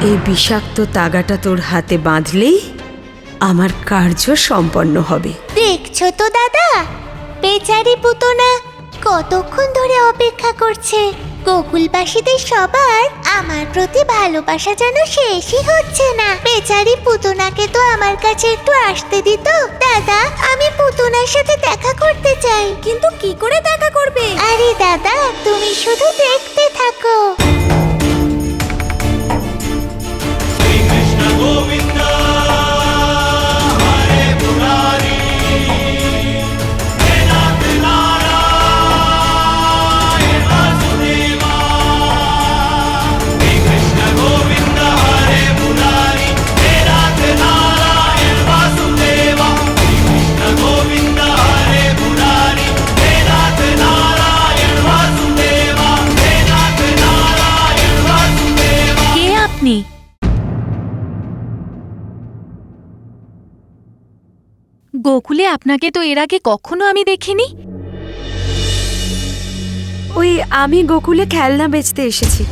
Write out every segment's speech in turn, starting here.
এই বিষাক্ত তাগাটা তোর হাতে বাঁধলেই আমার কার্য সম্পন্ন হবে। দেখছো তো দাদা, বেচারি পুতনা কতক্ষণ ধরে অপেক্ষা করছে। গোকুলবাসীদের সবার আমার প্রতি ভালোবাসা যেন শেষই হচ্ছে না। বেচারি পুতনাকে তো আমার কাছে একটু আসতে দিত। দাদা, আমি পুতনার সাথে দেখা করতে চাই। কিন্তু কি করে দেখা করবে? আরে দাদা, তুমি শুধু দেখতে থাকো। গোকুলে আপনাকে তো এর আগে কখনো আমি দেখিনি। আমি গোকুলে খেলনা বেচতে এসেছি,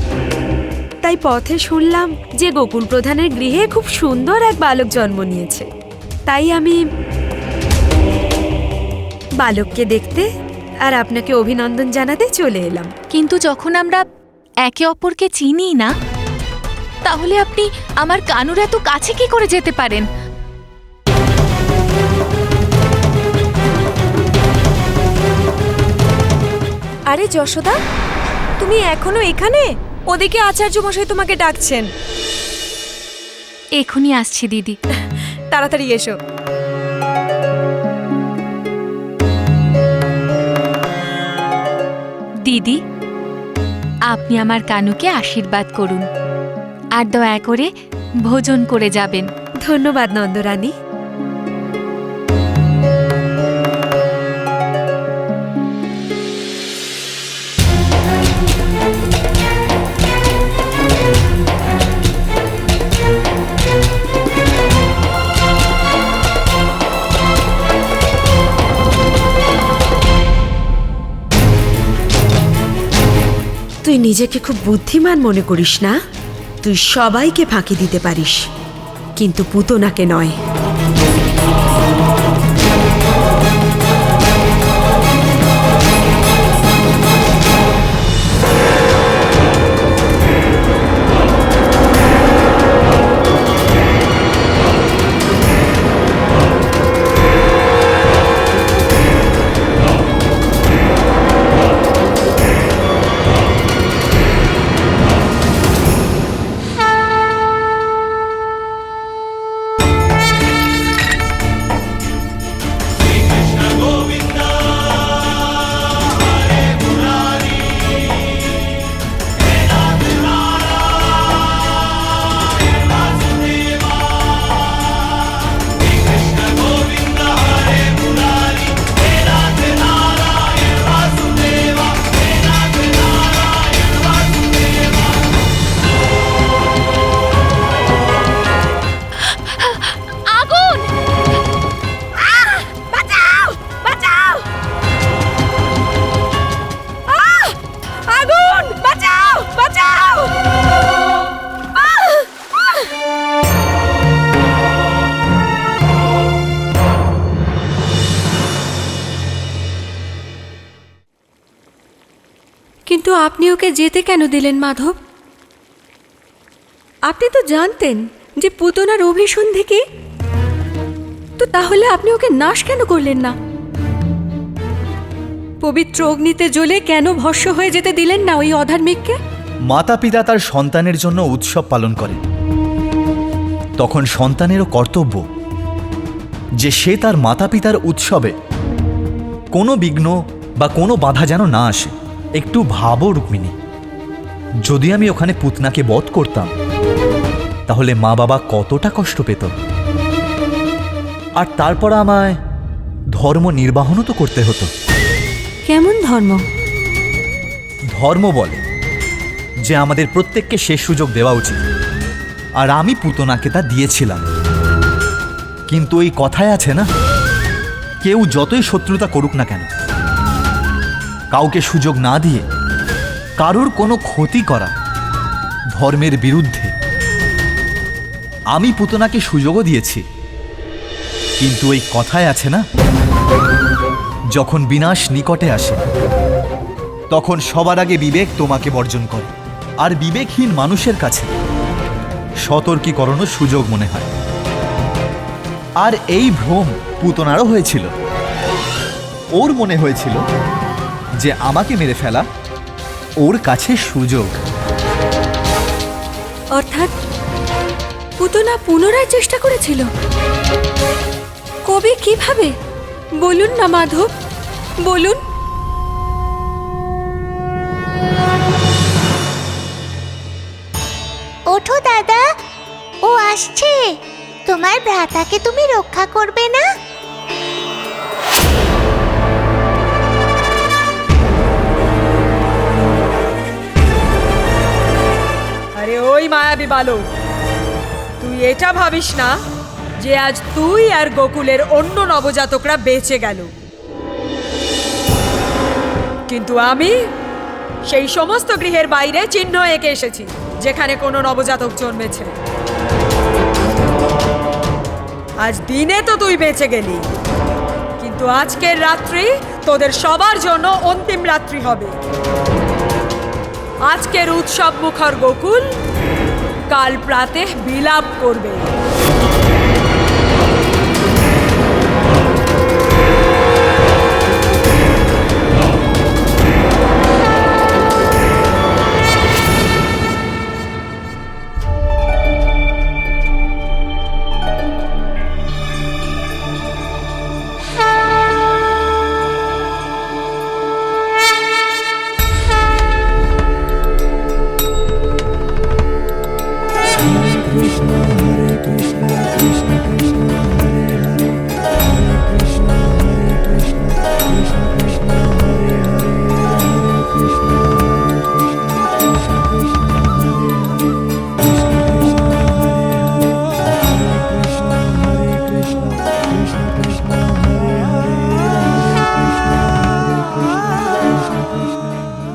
তাই পথে শুনলাম যে গোকুল প্রধানের গৃহে খুব সুন্দর এক বালক জন্ম নিয়েছে। তাই আমি বালককে দেখতে আর আপনাকে অভিনন্দন জানাতে চলে এলাম। কিন্তু যখন আমরা একে অপরকে চিনি না, তাহলে আপনি আমার কানুর এত কাছে কি করে যেতে পারেন? আরে যশোদা, তুমি এখনো এখানে? ওদিকে আচার্য মশাই তোমাকে ডাকছেন। এখনই আসছি দিদি। তাড়াতাড়ি এসো। দিদি, আপনি আমার কানুকে আশীর্বাদ করুন আর দয়া করে ভোজন করে যাবেন। ধন্যবাদ নন্দরানী। তুই নিজেকে খুব বুদ্ধিমান মনে করিস না? তুই সবাইকে ফাঁকি দিতে পারিস, কিন্তু পুতনাকে নয়। কিন্তু আপনি ওকে যেতে কেন দিলেন মাধব? আপনি তো জানতেন যে পুতনার অভিসন্ধি কি, তো তাহলে আপনি ওকে নাশ কেন করলেন না? পবিত্র অগ্নিতে জ্বলে কেন ভস্ম হয়ে যেতে দিলেন না ওই অধার্মিককে? মাতা পিতা তার সন্তানের জন্য উৎসব পালন করেন, তখন সন্তানেরও কর্তব্য যে সে তার মাতা পিতার উৎসবে কোনো বিঘ্ন বা কোনো বাধা যেন না আসে। একটু ভাবো রুক্মিণী, যদি আমি ওখানে পুতনাকে বধ করতাম তাহলে মা বাবা কতটা কষ্ট পেত, আর তারপর আমায় ধর্ম নির্বাহনও তো করতে হতো। কেমন ধর্ম? ধর্ম বলে যে আমাদের প্রত্যেককে শেষ সুযোগ দেওয়া উচিত, আর আমি পুতনাকে তা দিয়েছিলাম। কিন্তু এই কথায় আছে না, কেউ যতই শত্রুতা করুক না কেন, কাউকে সুযোগ না দিয়ে কারোর কোনো ক্ষতি করা ধর্মের বিরুদ্ধে। আমি পুতনাকে সুযোগও দিয়েছি, কিন্তু ওই কথায় আছে না, যখন বিনাশ নিকটে আসে তখন সবার আগে বিবেক তোমাকে বর্জন করে। আর বিবেকহীন মানুষের কাছে সতর্কীকরণও সুযোগ মনে হয়। আর এই ভ্রম পুতনারও হয়েছিল। ওর মনে হয়েছিল যে আমাকে মেরে ফেলা ওর কাছে সুযোগ। অর্থাৎ পুতনা পুনরায় চেষ্টা করেছিল? কবে, কিভাবে? বলুন না মাধব, বলুন। ওঠো দাদা, ও আসছে। তোমার ভ্রাতাকে তুমি রক্ষা করবে না? আরে ওই মায়াবী বালক, তুই এটা ভাবিস না যে আজ তুই আর গোকুলের অন্য নবজাতকরা বেঁচে গেল, কিন্তু আমি সেই সমস্ত গৃহের বাইরে চিহ্ন এঁকে এসেছি যেখানে কোনো নবজাতক জন্মেছে। আজ দিনে তো তুই বেঁচে গেলি, কিন্তু আজকের রাত্রি তোদের সবার জন্য অন্তিম রাত্রি হবে। আজকের উৎসব মুখর গোকুল কাল প্রাতে বিলাপ করবে।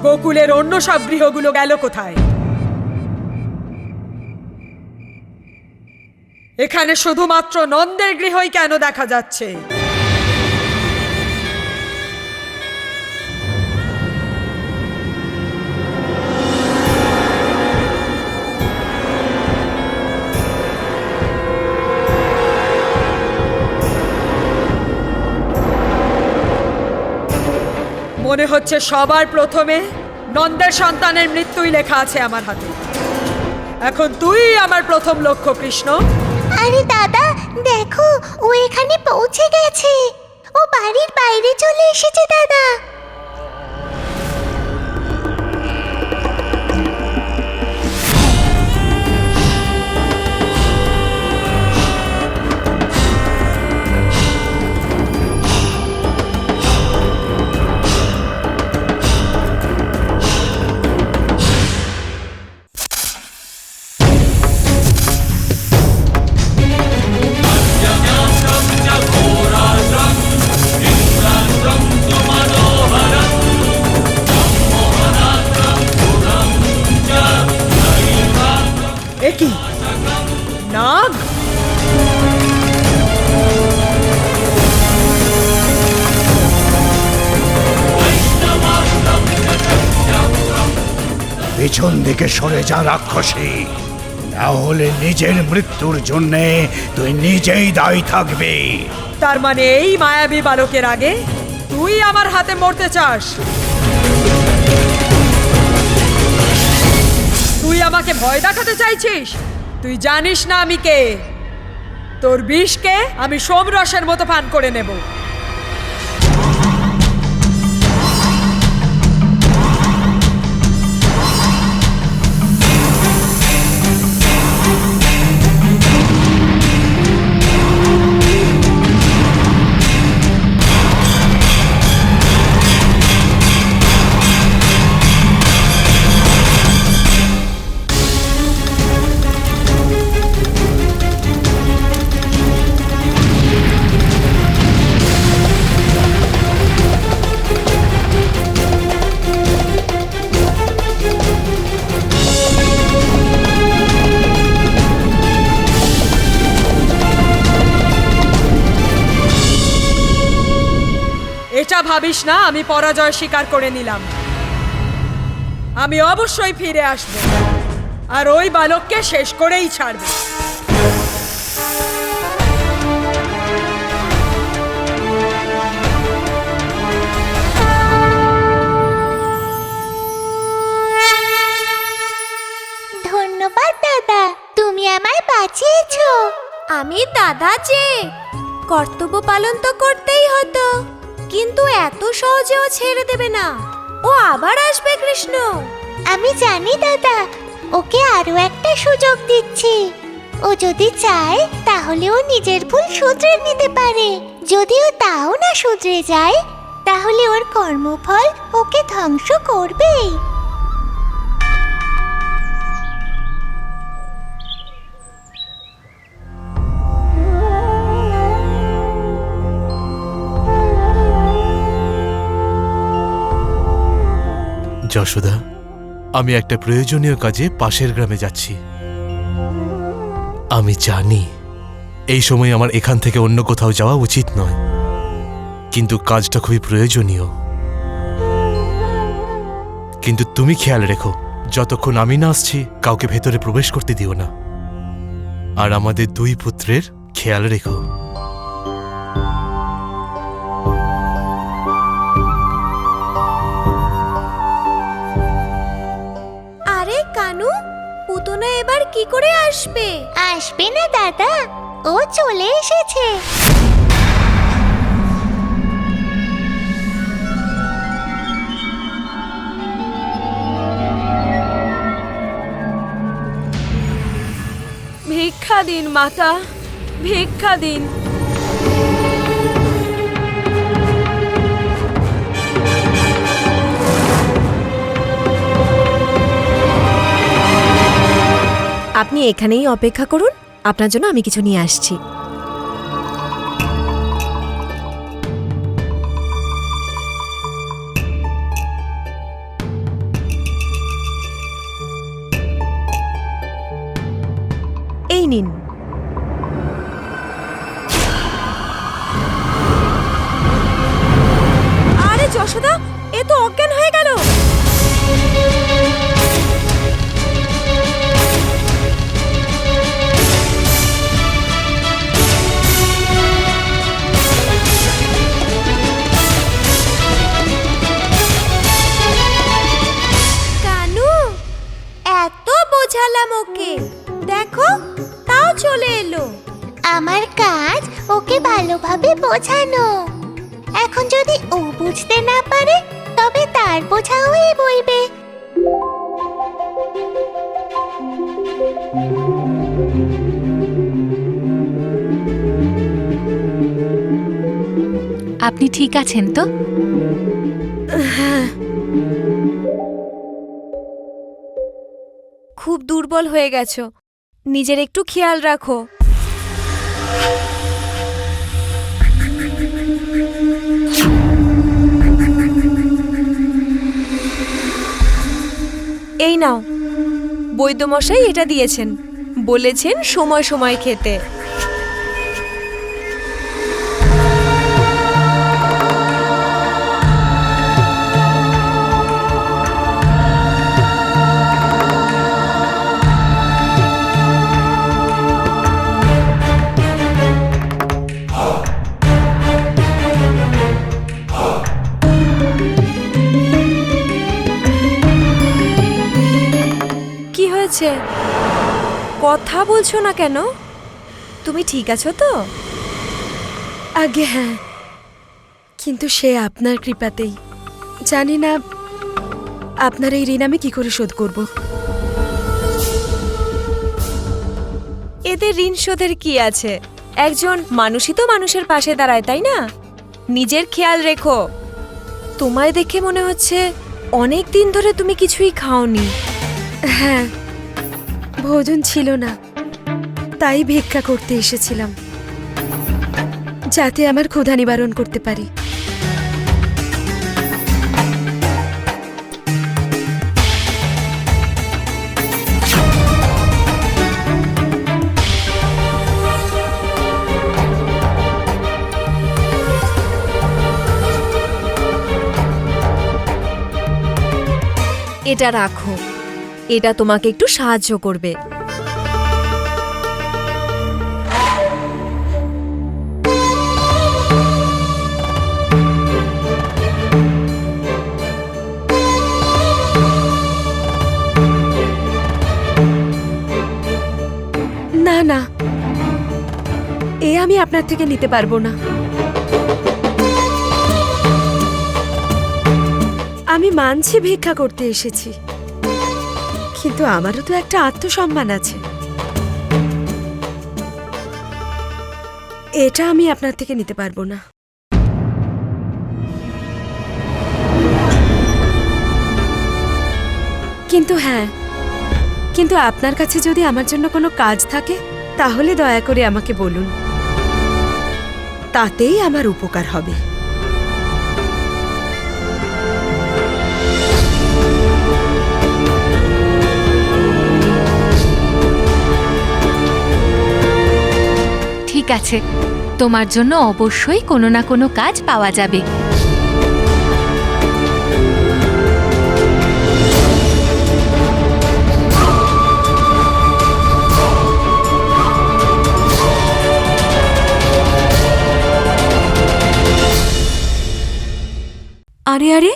গোকুলের অন্য সব গৃহগুলো গেল কোথায়? এখানে শুধুমাত্র নন্দের গৃহই কেন দেখা যাচ্ছে? মনে হচ্ছে সবার প্রথমে নন্দের সন্তানের মৃত্যুই লেখা আছে আমার হাতে। এখন তুই আমার প্রথম লক্ষ্য, কৃষ্ণ। আরে দাদা, দেখো ও এখানে পৌঁছে গেছে। ও বাড়ির বাইরে চলে এসেছে দাদা। কি নাগ? পিছন দিকে সরে যা রাক্ষসী, না হলে নিজের মৃত্যুর জন্যে তুই নিজেই দায়ী থাকবি। তার মানে এই মায়াবী বালকের আগে তুই আমার হাতে মরতে চাস? তুই আমাকে ভয় দেখাতে চাইছিস? তুই জানিস না আমি কে। তোর বিষকে আমি সোমরসের মতো পান করে নেব। ভাবিস না আমি পরাজয় স্বীকার করে নিলাম। আমি অবশ্যই ফিরে আসব আর ওই বালককে শেষ করেই ছাড়ব। ধন্যবাদ দাদা, তুমি আমায় বাঁচিয়েছো। আমি দাদা যে কর্তব্য পালন তো করতেই হতো, কিন্তু এত সহজে ও ছেড়ে দেবে না। ও আবার আসবে কৃষ্ণ। আমি জানি দাদা, ওকে আরো একটা সুযোগ দিচ্ছি। ও যদি চায় তাহলে ও নিজের ভুল শুধরে নিতে পারে। যদিও তাও না শুধরে যায়, তাহলে ওর কর্মফল ওকে ধ্বংস করবেই। যশোদা, আমি একটা প্রয়োজনীয় কাজে পাশের গ্রামে যাচ্ছি। আমি জানি এই সময় আমার এখান থেকে অন্য কোথাও যাওয়া উচিত নয়, কিন্তু কাজটা খুবই প্রয়োজনীয়। কিন্তু তুমি খেয়াল রেখো, যতক্ষণ আমি না আসছি কাউকে ভেতরে প্রবেশ করতে দিও না। আর আমাদের দুই পুত্রের খেয়াল রেখো। আরে কানু, পুতনা এবার কি করে আসবে? আসবে না দাদা, ও চলে এসেছে। ভিক্ষা দিন মাতা, ভিক্ষা দিন। আপনি এখানেই অপেক্ষা করুন, আপনার জন্য আমি কিছু নিয়ে আসছি। এই নিন। আরে যশোদা, এ তো অজ্ঞান হয়ে গেল। কানু, এত বোঝালাম ওকে, দেখো তাও চলে এলো। আমার কাজ ওকে ভালোভাবে বোঝানো। এখন যদি ও বুঝতে না পারে, তবে তার বোঝা হয়ে বইবে। আপনি ঠিক আছেন তো? খুব দুর্বল হয়ে গেছো, নিজের একটু খেয়াল রাখো। এই নাও, বৈদ্যমশাই এটা দিয়েছেন, বলেছেন সময় সময় খেতে। কি হয়েছে? কথা বলছো না কেন? তুমি ঠিক আছো তো? আগে হ্যাঁ, কিন্তু সে আপনার কৃপাতেই। জানি না আপনার এই ঋণ আমি কি করে শোধ করব। এদের ঋণ শোধের কি আছে? একজন মানুষই তো মানুষের পাশে দাঁড়ায়, তাই না? নিজের খেয়াল রেখো। তোমায় দেখে মনে হচ্ছে অনেক দিন ধরে তুমি কিছুই খাওনি। হ্যাঁ, ভোজন ছিল না, তাই ভিক্ষা করতে এসেছিলাম, যাতে আমার ক্ষুধা নিবারণ করতে পারি। এটা রাখো, এটা তোমাকে একটু সাহায্য করবে। না না, এ আমি আপনার থেকে নিতে পারবো না। আমি মানছি ভিক্ষা করতে এসেছি, কিন্তু আমারও তো একটা আত্মসম্মান আছে। এটা আমি আপনার থেকে নিতে পারবো না। কিন্তু হ্যাঁ, কিন্তু আপনার কাছে যদি আমার জন্য কোনো কাজ থাকে তাহলে দয়া করে আমাকে বলুন, তাতেই আমার উপকার হবে। ঠিক আছে, তোমার জন্য অবশ্যই কোনো না কোনো কাজ পাওয়া যাবে। আরে আরে,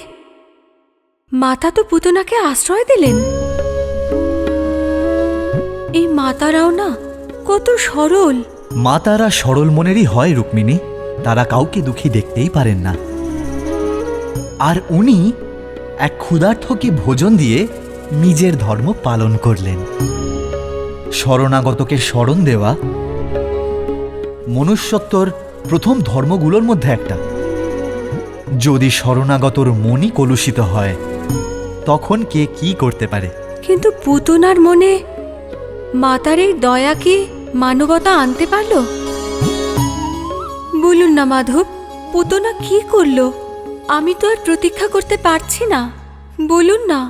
মাতা তো পুতনাকে আশ্রয় দিলেন। এই মাতারাও না কত সরল। মাতারা সরল মনেরই হয় রুক্মিণী, তারা কাউকে দুঃখী দেখতেই পারেন না। আর উনি এক ক্ষুধার্তকে ভোজন দিয়ে নিজের ধর্ম পালন করলেন। শরণাগতকে শরণ দেওয়া মনুষ্যত্বর প্রথম ধর্মগুলোর মধ্যে একটা। যদি শরণাগতর মনই কলুষিত হয় তখন কে কি করতে পারে? কিন্তু পুতনার মনে মাতার এই দয়া কি মানবতা আনতে পারল? বলুন না মাধব, পুতনা কি করলো? আমি তো আর প্রতীক্ষা করতে পারছি না, বলুন না।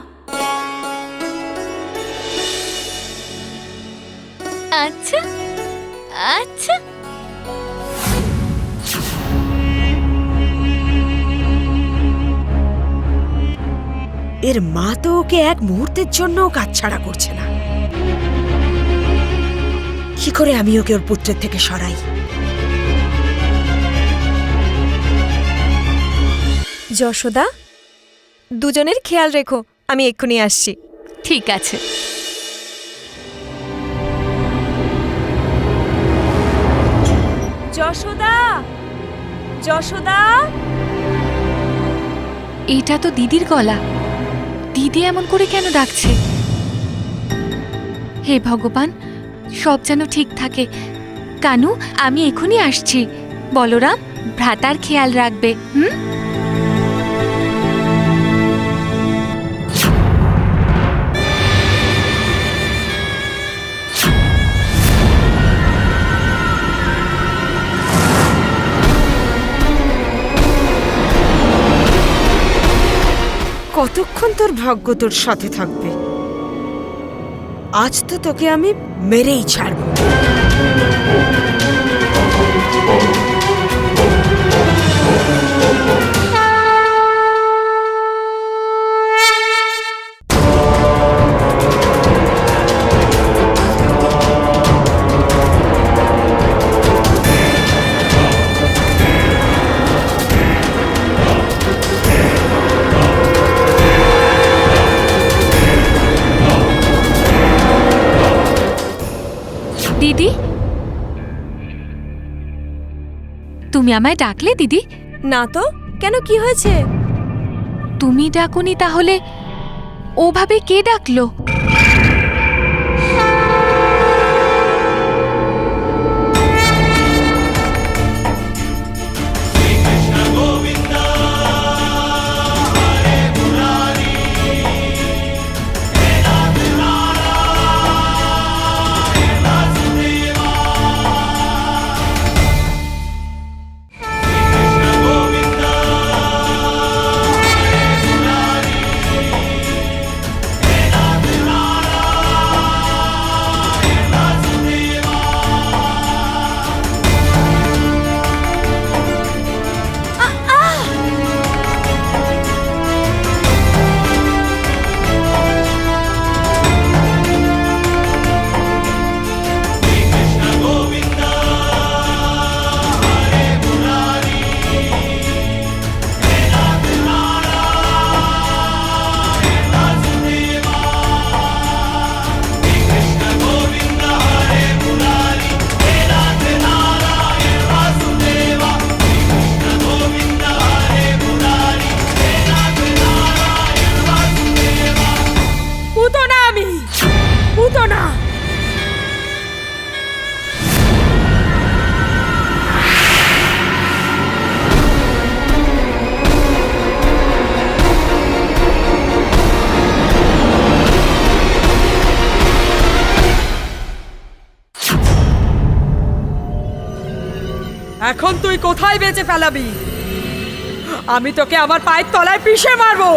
আচ্ছা আচ্ছা, এর মা তো ওকে এক মুহূর্তের জন্য কাজ ছাড়া করছে না। কি করে আমি ওকে ওর পুত্রের থেকে সরাই? যশোদা, দুজনের খেয়াল রেখো, আমি এক্ষুনি আসছি। ঠিক আছে। যশোদা, যশোদা। এটা তো দিদির গলা। দিদি এমন করে কেন ডাকছে? হে ভগবান, সব যেন ঠিক থাকে। কানু, আমি এখনই আসছি। বলরাম, ভ্রাতার খেয়াল রাখবে। হুম? কতক্ষণ তোর ভাগ্য তোর সাথে থাকবে? আজ তো তোকে আমি মেরেই ছাড়ব। দিদি, তুমি আমায় ডাকলে দিদি? না তো, কেন, কি হয়েছে? তুমি ডাকুনি তাহলে ওভাবে কে ডাকলো? এখন তুই কোথায় বেঁচে ফেলাবি? আমি তোকে আমার পায়ের তলায় পিষে মারবো।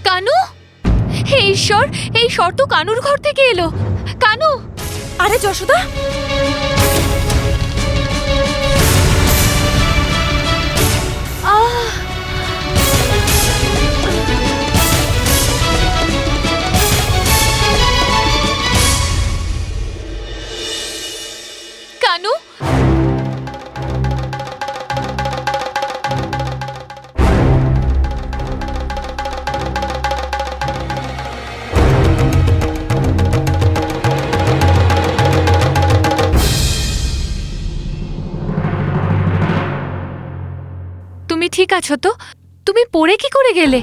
কানু, হে ঈশ্বর, এই স্বর তো কানুর ঘর থেকে এলো। কানু! আরে যশোদা, আহ! কানু! তুমি ঠিক আছো তো? তুমি পড়ে কি করে গেলে?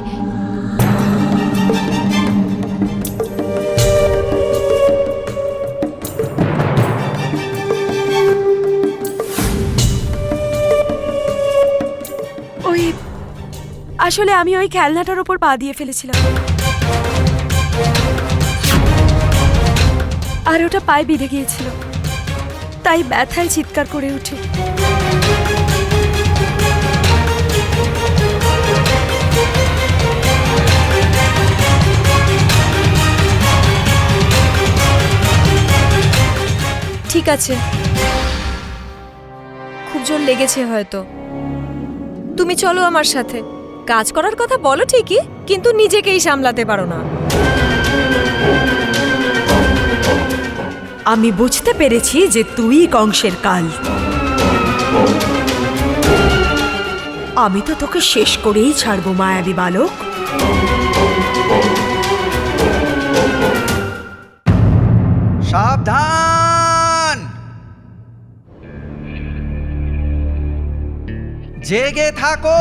আসলে আমি ওই খেলনাটার ওপর পা দিয়ে ফেলেছিলাম, আর ওটা পায়ে বিঁধে গিয়েছিল, তাই ব্যথায় চিৎকার করে উঠে। ঠিক আছে, খুব জোর লেগেছে হয়তো। তুমি চলো আমার সাথে। কাজ করার কথা বলো ঠিকই, কিন্তু নিজেকেই সামলাতে পারো না। আমি বুঝতে পেরেছি যে তুই কংসের কাল। আমি তো তোকে শেষ করেই ছাড়বো মায়াবী বালক। সাবধান! জেগে থাকো!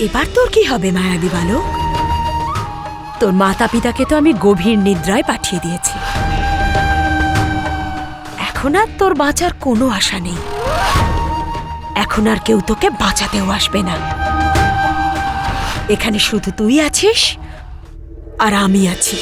এবার তোর কি হবে মায়াবী বালক? তোর মাতা পিতাকে তো আমি গভীর নিদ্রায় পাঠিয়ে দিয়েছি। এখন আর তোর বাঁচার কোনো আশা নেই। এখন আর কেউ তোকে বাঁচাতেও আসবে না। এখানে শুধু তুই আছিস আর আমি আছি।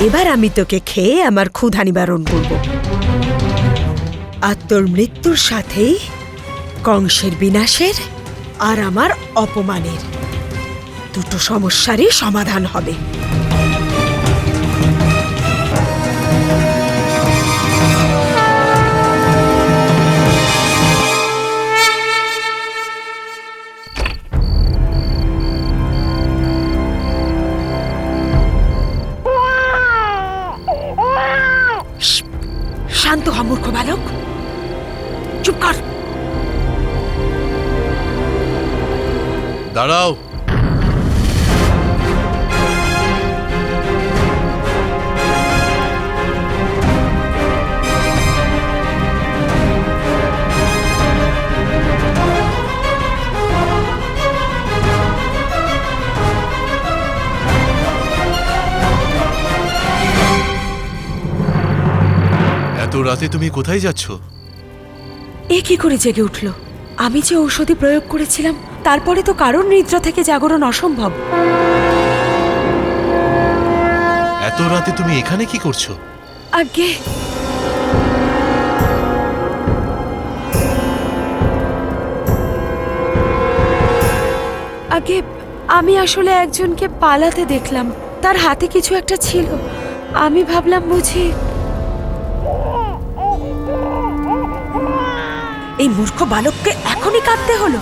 এবার আমি তোকে খেয়ে আমার ক্ষুধা নিবারণ করব আর তোর মৃত্যুর সাথেই কংসের বিনাশের আর আমার অপমানের দুটো সমস্যারই সমাধান হবে। শান্ত হ মূর্খ বালক, চুপ কর। দাঁড়াও। এত রাতে তুমি কোথায় যাচ্ছ? এ কি করে জেগে উঠল? আমি যে ঔষধি প্রয়োগ করেছিলাম তারপরে তো কারণ নিদ্রা থেকে জাগরণ অসম্ভব। এত রাতে তুমি এখানে কি করছো? আজ্ঞে, আগে আমি আসলে একজনকে পালাতে দেখলাম, তার হাতে কিছু একটা ছিল। আমি ভাবলাম বুঝি। এই মূর্খ বালককে এখনই কাঁদতে হলো?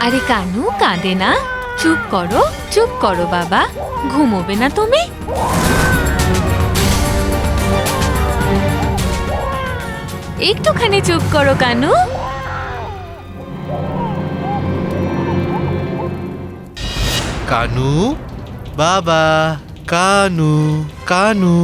আরে কানু, কাঁদে না। চুপ করো বাবা। ঘুমোবে না তুমি? একটুখানি চুপ করো কানু। কানু বাবা, কানু কানু।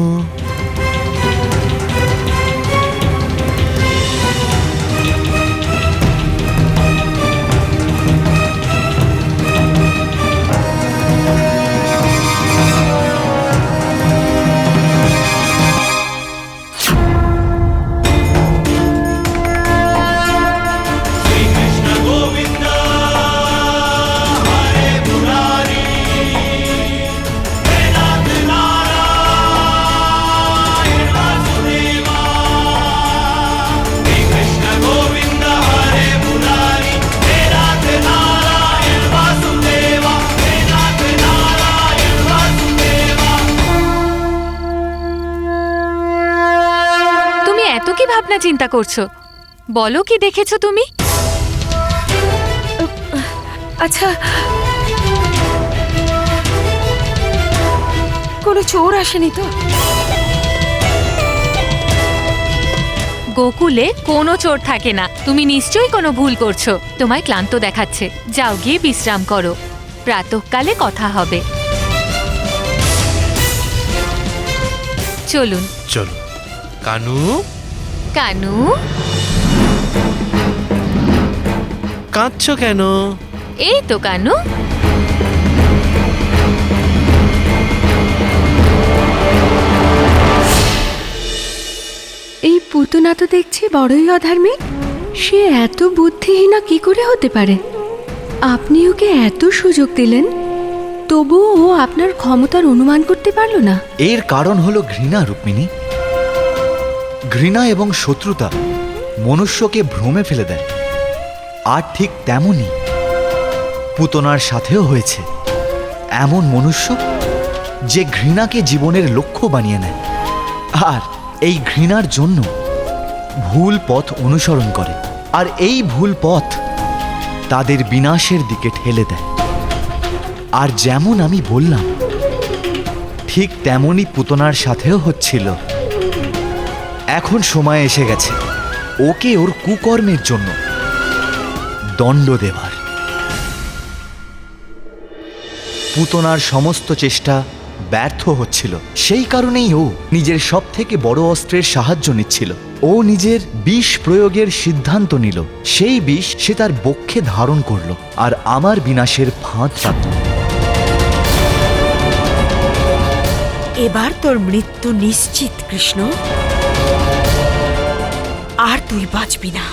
কি ভাবনা চিন্তা করছো? বলো, কি দেখেছো তুমি? আচ্ছা, কোনো চোর আসেনি তো? গোকুলে কোনো চোর থাকে না। তুমি নিশ্চয়ই কোনো ভুল করছো। তোমায় ক্লান্ত দেখাচ্ছে। যাও গিয়ে বিশ্রাম করো, প্রাতঃকালে কথা হবে। চলুন। চলো। কানু কানু, কাঁদছো কেন? এই তো কানু। এই পুতনা তো দেখছি বড়ই অধার্মিক। সে এত বুদ্ধিহীনা কি করে হতে পারে? আপনি ওকে এত সুযোগ দিলেন, তবুও ও আপনার ক্ষমতার অনুমান করতে পারল না। এর কারণ হলো ঘৃণা, রুক্মিণী। ঘৃণা এবং শত্রুতা মনুষ্যকে ভ্রমে ফেলে দেয়। আর ঠিক তেমনই পুতনার সাথেও হয়েছে। এমন মনুষ্য যে ঘৃণাকে জীবনের লক্ষ্য বানিয়ে নেয়, আর এই ঘৃণার জন্য ভুল পথ অনুসরণ করে, আর এই ভুল পথ তাদের বিনাশের দিকে ঠেলে দেয়। আর যেমন আমি বললাম, ঠিক তেমনই পুতনার সাথেও হচ্ছিল। এখন সময় এসে গেছে ওকে ওর কুকর্মের জন্য দণ্ড দেবার। পুতনার সমস্ত চেষ্টা ব্যর্থ হচ্ছিল। সেই কারণেই ও নিজের সব থেকে বড় অস্ত্রের সাহায্য নিচ্ছিল। ও নিজের বিষ প্রয়োগের সিদ্ধান্ত নিল। সেই বিষ সে তার বক্ষে ধারণ করল আর আমার বিনাশের ফাঁদ পাতল। এবার তোর মৃত্যু নিশ্চিত কৃষ্ণ, আর তুই বাঁচবি না।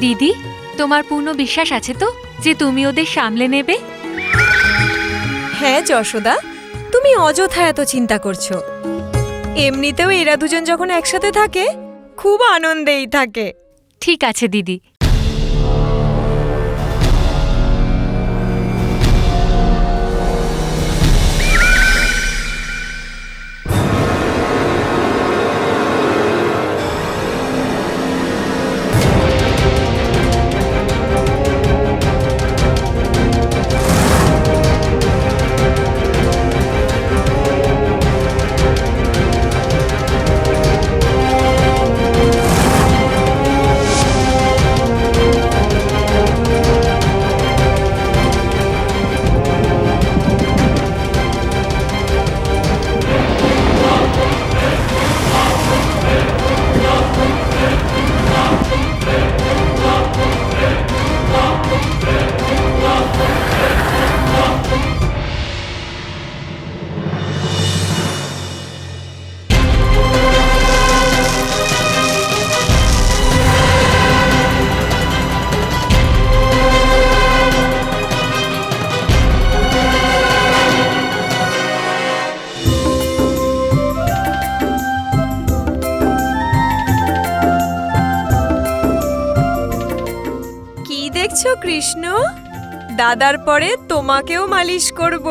দিদি, তোমার পূর্ণ বিশ্বাস আছে তো যে তুমি ওদের সামলে নেবে? হ্যাঁ যশোদা, তুমি অযথা এত চিন্তা করছো। এমনিতেও এরা দুজন যখন একসাথে থাকে খুব আনন্দেই থাকে। ঠিক আছে দিদি। কি দেখছো কৃষ্ণ? দাদার পরে তোমাকেও মালিশ করব।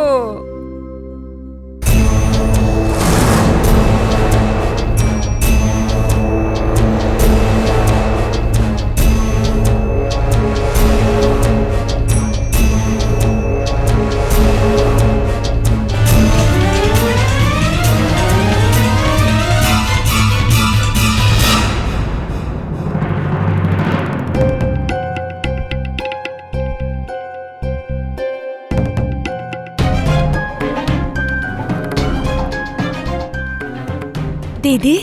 দিদি,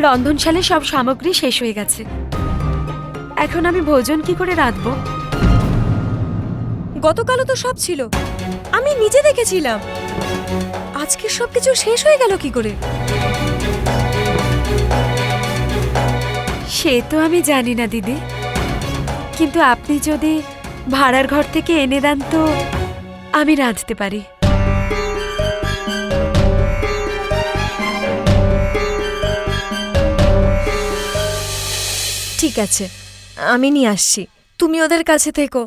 রন্ধনশালে সব সামগ্রী শেষ হয়ে গেছে। এখন আমি ভোজন কি করে রাঁধবো? গতকালও তো সব ছিল, আমি নিজে দেখেছিলাম। আজকে সবকিছু শেষ হয়ে গেল কি করে? সে তো আমি জানি না দিদি, কিন্তু আপনি যদি ভাড়ার ঘর থেকে এনে দেন তো আমি রাঁধতে পারি। ঠিক আছে, আমি নিয়ে আসছি, তুমি ওদের কাছে থেকো।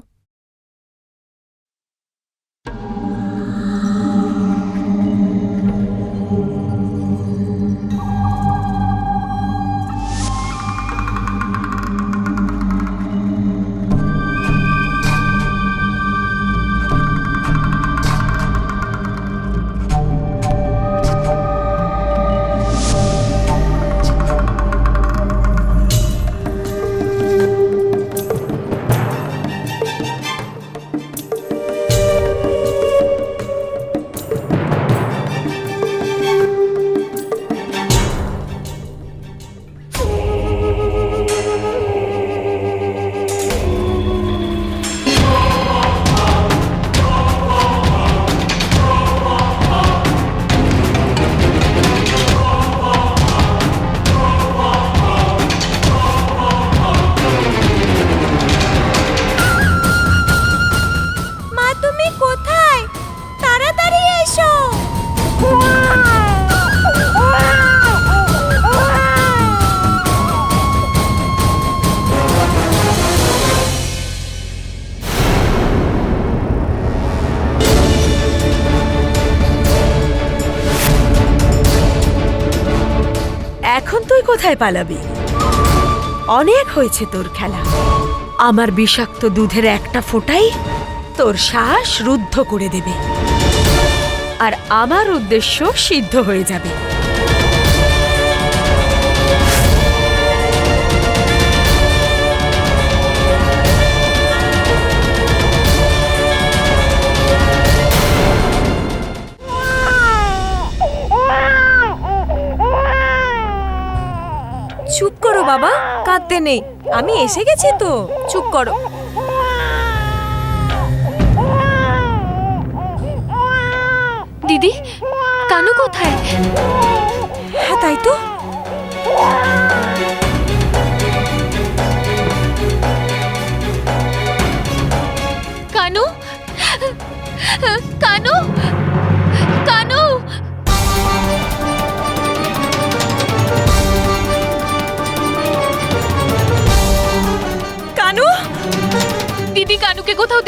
এখন তুই কোথায় পালাবি? অনেক হয়েছে তোর খেলা। আমার বিষাক্ত দুধের একটা ফোঁটাই তোর শ্বাস রুদ্ধ করে দেবে, আর আমার উদ্দেশ্য সিদ্ধ হয়ে যাবে। চুপ করো বাবা, কাঁদতে নেই, আমি এসে গেছি তো, চুপ করো। দিদি, কানু কোথায়? হ্যাঁ তাই তো।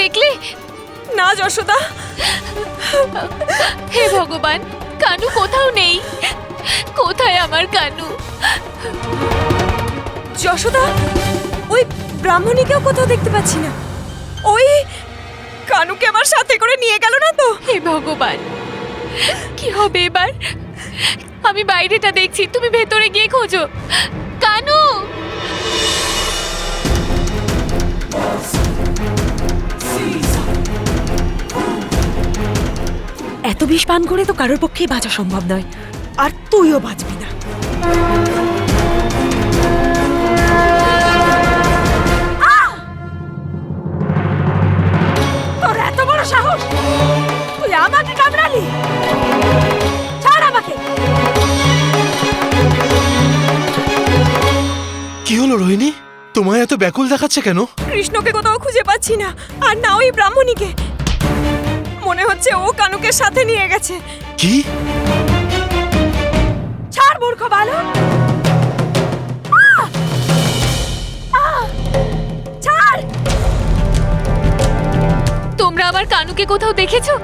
দেখলে? না যশোদা, হে ভগবান, কানু কোথাও নেই। কোথায় আমার কানু? যশোদা, ওই ব্রাহ্মণীকেও কোথাও দেখতে পাচ্ছি না। ওই কানুকে আমার সাথে করে নিয়ে গেল না তো? হে ভগবান, কি হবে এবার? আমি বাইরেটা দেখছি, তুমি ভেতরে গিয়ে খোঁজো। কানু! এত বিষ পান করে তো কারোর পক্ষেই বাঁচা সম্ভব নয়, আর তুইও বাঁচবি না। তোর এত বড় সাহস, তুই আমাকে কামড়ালি? ছাড় আমাকে। কি হলো রোহিণী? তোমায় এত ব্যাকুল দেখাচ্ছে কেন? কৃষ্ণকে কোথাও খুঁজে পাচ্ছি না, আর না ওই ব্রাহ্মণীকে। মনে হচ্ছে ও কানুকে সাথে নিয়ে গেছে। কি? ছাড় মূর্খ বালক। ছাড়। তোমরা আমার কানুকে কোথাও দেখেছো?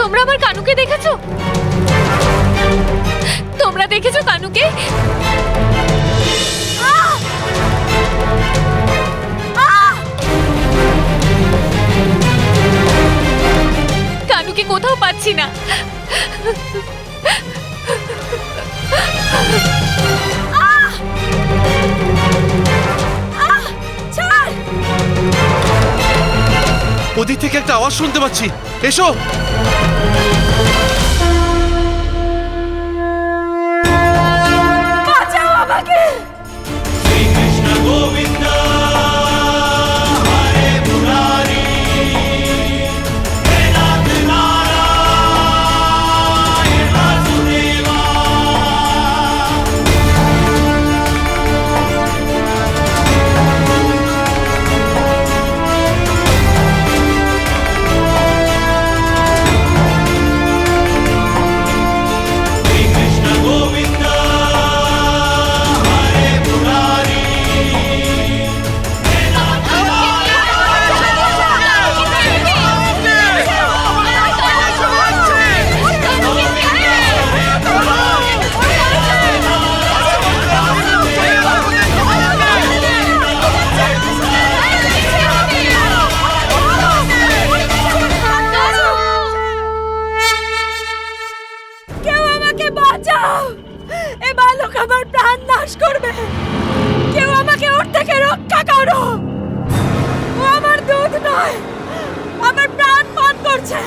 তোমরা আমার কানুকে দেখেছো? তোমরা দেখেছো কানুকে? কানুকে কোথাও পাচ্ছি না। ওদিক থেকে একটা আওয়াজ শুনতে পাচ্ছি, এসো। বাঁচাও আমাকে। এ বালক আমার প্রাণ নাশ করবে। কেউ আমাকে ওর থেকে রক্ষা করো। ও আমার দুধ নয়, আমার প্রাণ পান করছে।